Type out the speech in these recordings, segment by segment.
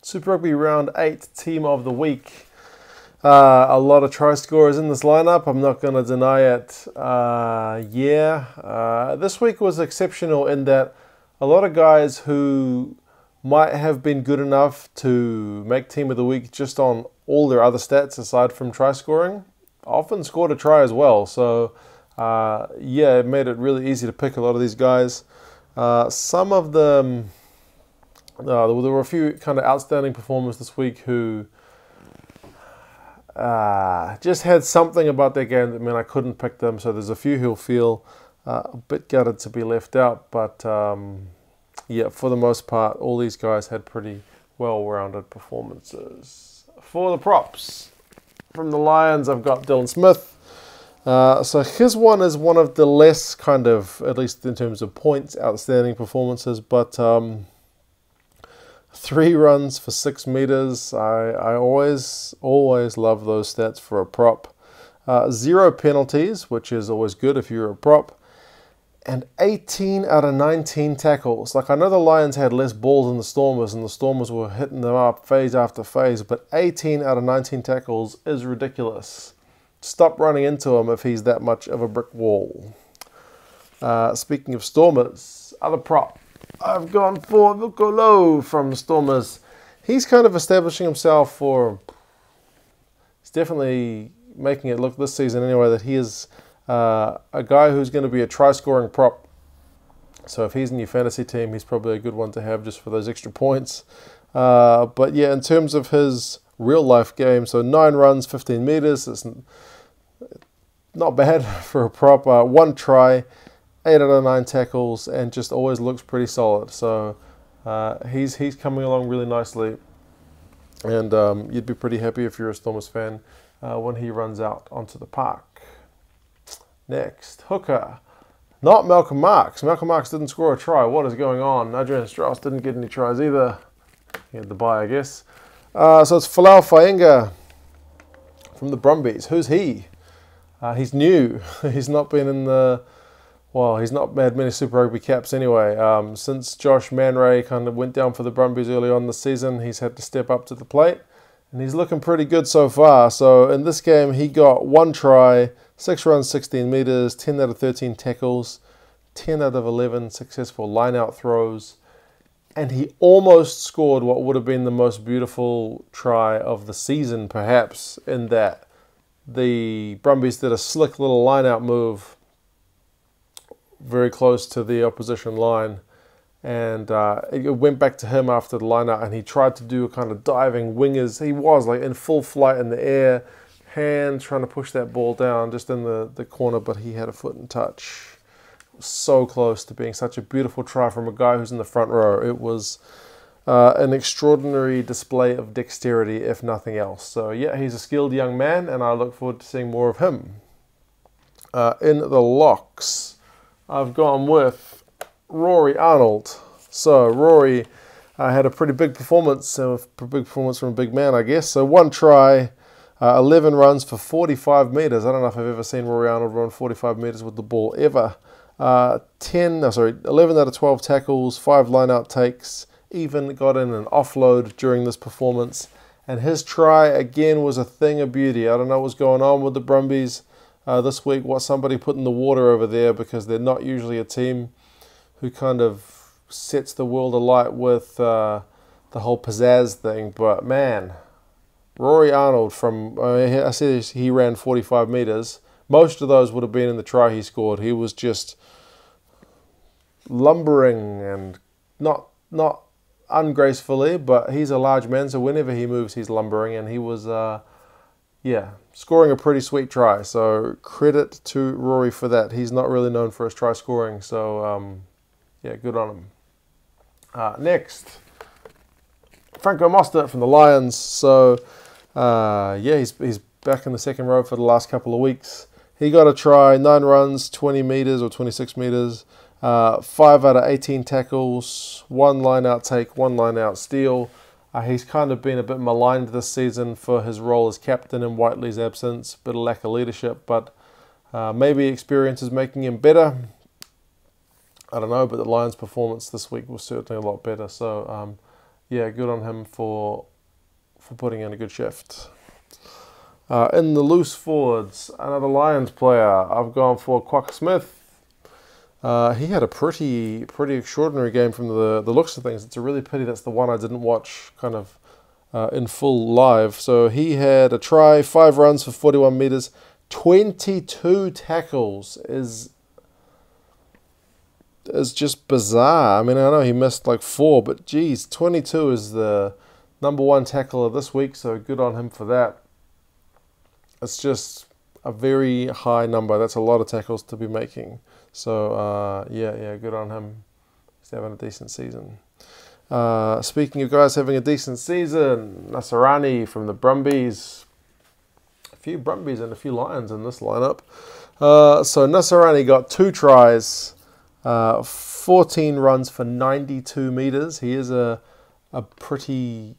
Super Rugby Round 8 Team of the Week. A lot of try scorers in this lineup, I'm not going to deny it. This week was exceptional in that a lot of guys who might have been good enough to make Team of the Week just on all their other stats aside from try scoring, often scored a try as well. So, it made it really easy to pick a lot of these guys. Some of them, there were a few kind of outstanding performers this week who just had something about their game that meant I couldn't pick them. So there's a few who'll feel a bit gutted to be left out. But for the most part, all these guys had pretty well-rounded performances. For the props, from the Lions, I've got Dylan Smith. So his one is one of the less kind of, at least in terms of points, outstanding performances. But 3 runs for 6 meters. I always love those stats for a prop. 0 penalties, which is always good if you're a prop. And 18 out of 19 tackles. Like, I know the Lions had less balls than the Stormers, and the Stormers were hitting them up phase after phase, but 18 out of 19 tackles is ridiculous. Stop running into him if he's that much of a brick wall. Speaking of Stormers, other prop, I've gone for Vukolo from the Stormers. He's kind of establishing himself for... He's definitely making it look this season anyway that he is a guy who's going to be a try-scoring prop. So if he's in your fantasy team, he's probably a good one to have just for those extra points. But yeah, in terms of his real-life game, so 9 runs, 15 meters. It's not bad for a prop. 1 try, 8 out of 9 tackles, and just always looks pretty solid. So he's coming along really nicely, and you'd be pretty happy if you're a Stormers fan when he runs out onto the park. Next, hooker. Not Malcolm Marx. Malcolm Marx didn't score a try. What is going on? Adrian Strauss didn't get any tries either. He had the bye, I guess. So it's Folau Fainga from the Brumbies. Who's he? He's new. He's not been in the... Well, he's not had many Super Rugby caps anyway. Since Josh Manray kind of went down for the Brumbies early on this season, he's had to step up to the plate. And he's looking pretty good so far. So in this game, he got 1 try, 6 runs, 16 meters, 10 out of 13 tackles, 10 out of 11 successful line-out throws. And he almost scored what would have been the most beautiful try of the season, perhaps, in that the Brumbies did a slick little line-out move very close to the opposition line. And it went back to him after the line-out, and he tried to do a kind of diving wingers. He was like in full flight in the air, hands trying to push that ball down just in the corner, but he had a foot in touch. So close to being such a beautiful try from a guy who's in the front row. It was an extraordinary display of dexterity, if nothing else. So yeah, he's a skilled young man, and I look forward to seeing more of him. In the locks, I've gone with Rory Arnold. So Rory had a pretty big performance, a big performance from a big man, I guess. So 1 try, 11 runs for 45 meters. I don't know if I've ever seen Rory Arnold run 45 meters with the ball ever. 11 out of 12 tackles, 5 line-out takes, even got in an offload during this performance. And his try, again, was a thing of beauty. I don't know what's going on with the Brumbies this week, what somebody put in the water over there, because they're not usually a team who kind of sets the world alight with the whole pizzazz thing. But man, Rory Arnold I said he ran 45 meters. Most of those would have been in the try he scored. He was just lumbering, and not ungracefully, but he's a large man, so whenever he moves, he's lumbering, and he was, scoring a pretty sweet try. So credit to Rory for that. He's not really known for his try scoring, so good on him. Next, Franco Mostert from the Lions. So he's back in the second row for the last couple of weeks. He got a try, 9 runs, 20 meters or 26 meters, 5 out of 18 tackles, 1 line-out take, 1 line-out steal. He's kind of been a bit maligned this season for his role as captain in Whiteley's absence, bit of lack of leadership, but maybe experience is making him better. I don't know, but the Lions' performance this week was certainly a lot better. So yeah, good on him for putting in a good shift. In the loose forwards, another Lions player. I've gone for Quack Smith. He had a pretty extraordinary game from the looks of things. It's a really pity that's the one I didn't watch kind of in full live. So he had a try, 5 runs for 41 meters, 22 tackles is just bizarre. I mean, I know he missed like 4, but geez, 22 is the #1 tackler this week, so good on him for that. It's just a very high number. That's a lot of tackles to be making. So, yeah, good on him. He's having a decent season. Speaking of guys having a decent season, Nasarani from the Brumbies. A few Brumbies and a few Lions in this lineup. So Nasarani got 2 tries, 14 runs for 92 meters. He is a pretty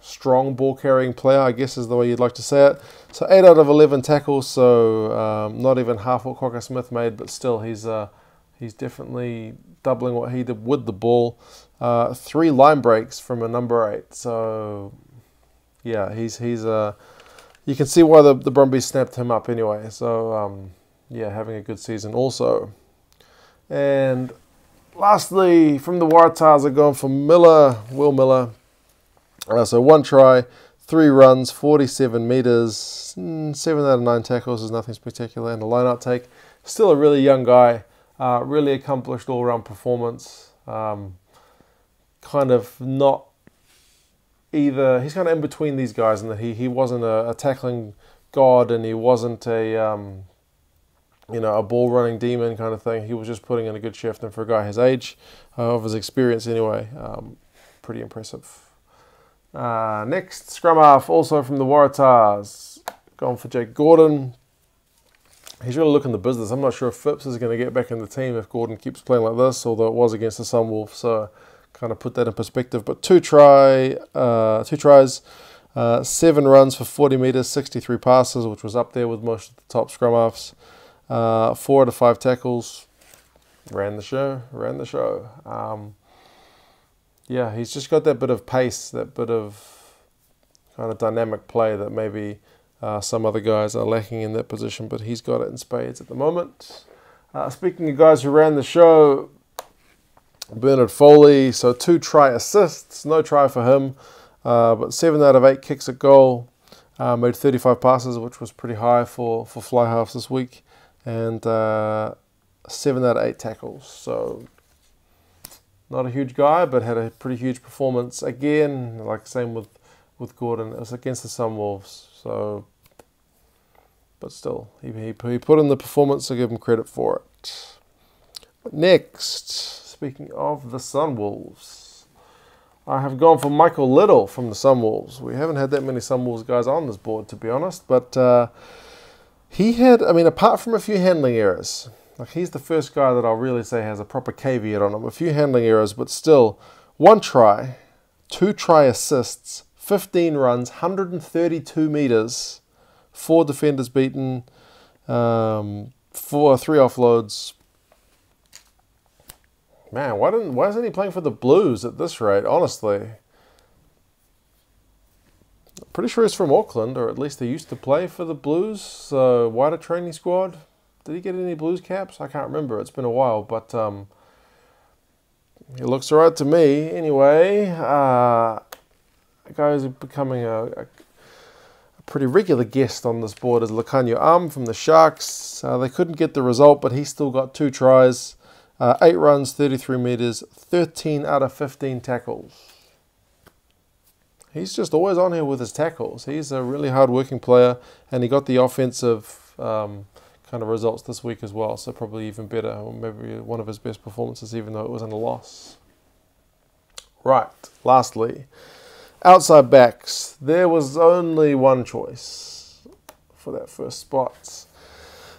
strong ball carrying player, I guess is the way you'd like to say it. So 8 out of 11 tackles, so not even half what Quacker Smith made, but still he's definitely doubling what he did with the ball. 3 line breaks from a #8, so yeah, he's you can see why the Brumbies snapped him up anyway. So yeah, having a good season also. And lastly, from the Waratahs, I've gone for Will Miller. So 1 try, 3 runs, 47 meters, 7 out of 9 tackles is nothing spectacular, and a line-out take. Still a really young guy, really accomplished all-round performance. Kind of not either. He's kind of in between these guys in that he wasn't a tackling god, and he wasn't a a ball-running demon kind of thing. He was just putting in a good shift, and for a guy his age, of his experience anyway, pretty impressive. Next, scrum half, also from the Waratahs, going for Jake Gordon. He's really looking the business. I'm not sure if Phipps is going to get back in the team if Gordon keeps playing like this, although it was against the Sunwolves, so kind of put that in perspective. But 2 tries, 7 runs for 40 meters, 63 passes, which was up there with most of the top scrum halves. 4 out of 5 tackles. Ran the show. Yeah, he's just got that bit of pace, that bit of kind of dynamic play that maybe some other guys are lacking in that position, but he's got it in spades at the moment. Speaking of guys who ran the show, Bernard Foley, so 2 try assists, no try for him, but 7 out of 8 kicks at goal, made 35 passes, which was pretty high for fly halves this week, and 7 out of 8 tackles, so not a huge guy, but had a pretty huge performance. Again, like same with Gordon, it was against the Sunwolves, so, but still, he put in the performance, so give him credit for it. Next, speaking of the Sunwolves, I have gone for Michael Little from the Sunwolves. We haven't had that many Sunwolves guys on this board, to be honest, but he had, I mean, apart from a few handling errors, like he's the first guy that I'll really say has a proper caveat on him. A few handling errors, but still, 1 try, 2 try assists, 15 runs, 132 meters, 4 defenders beaten, 3 offloads. Man, why isn't he playing for the Blues at this rate? Honestly, pretty sure he's from Auckland, or at least he used to play for the Blues. So wider training squad. Did he get any Blues caps? I can't remember. It's been a while, but he looks alright to me. Anyway, a guy who's becoming a pretty regular guest on this board is Lakanyu from the Sharks. They couldn't get the result, but he still got 2 tries, 8 runs, 33 meters, 13 out of 15 tackles. He's just always on here with his tackles. He's a really hard-working player, and he got the offensive kind of results this week as well, so probably even better, or maybe one of his best performances, even though it wasn't a loss. Right, lastly, outside backs. There was only one choice for that first spot,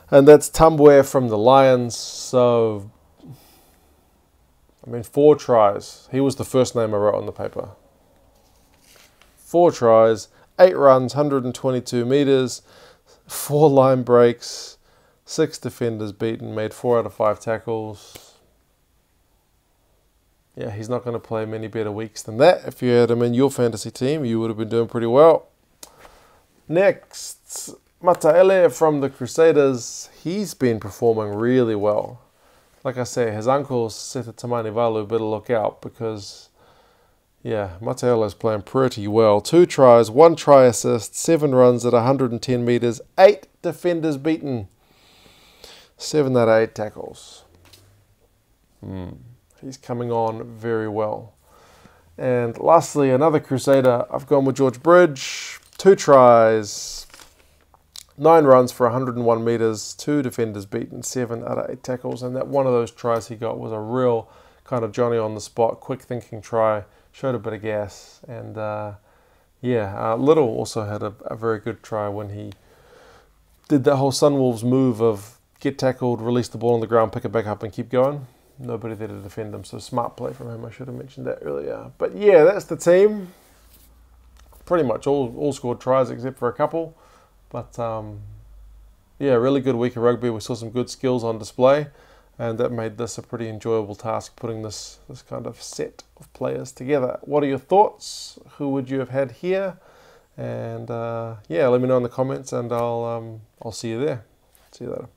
and that's Tumbwe from the Lions. So, I mean, 4 tries. He was the first name I wrote on the paper. 4 tries, 8 runs, 122 meters, 4 line breaks, 6 defenders beaten, made 4 out of 5 tackles. yeah, he's not going to play many better weeks than that. If you had him in your fantasy team, you would have been doing pretty well. Next, Mataele from the Crusaders. He's been performing really well. Like I say, his uncle Seta Tamanivalu better look out because, yeah, Mataele's playing pretty well. 2 tries, 1 try assist, 7 runs at 110 metres, 8 defenders beaten, 7 out of 8 tackles. He's coming on very well. And lastly, another Crusader. I've gone with George Bridge. 2 tries, 9 runs for 101 metres, 2 defenders beaten, 7 out of 8 tackles. And that one of those tries he got was a real kind of Johnny on the spot, quick thinking try. Showed a bit of gas. And Little also had a very good try when he did that whole Sunwolves move of get tackled, release the ball on the ground, pick it back up and keep going. Nobody there to defend him, so smart play from him. I should have mentioned that earlier. But yeah, that's the team. Pretty much all scored tries except for a couple. But yeah, really good week of rugby. We saw some good skills on display, and that made this a pretty enjoyable task, putting this kind of set of players together. What are your thoughts? Who would you have had here? And yeah, let me know in the comments, and I'll see you there. See you later.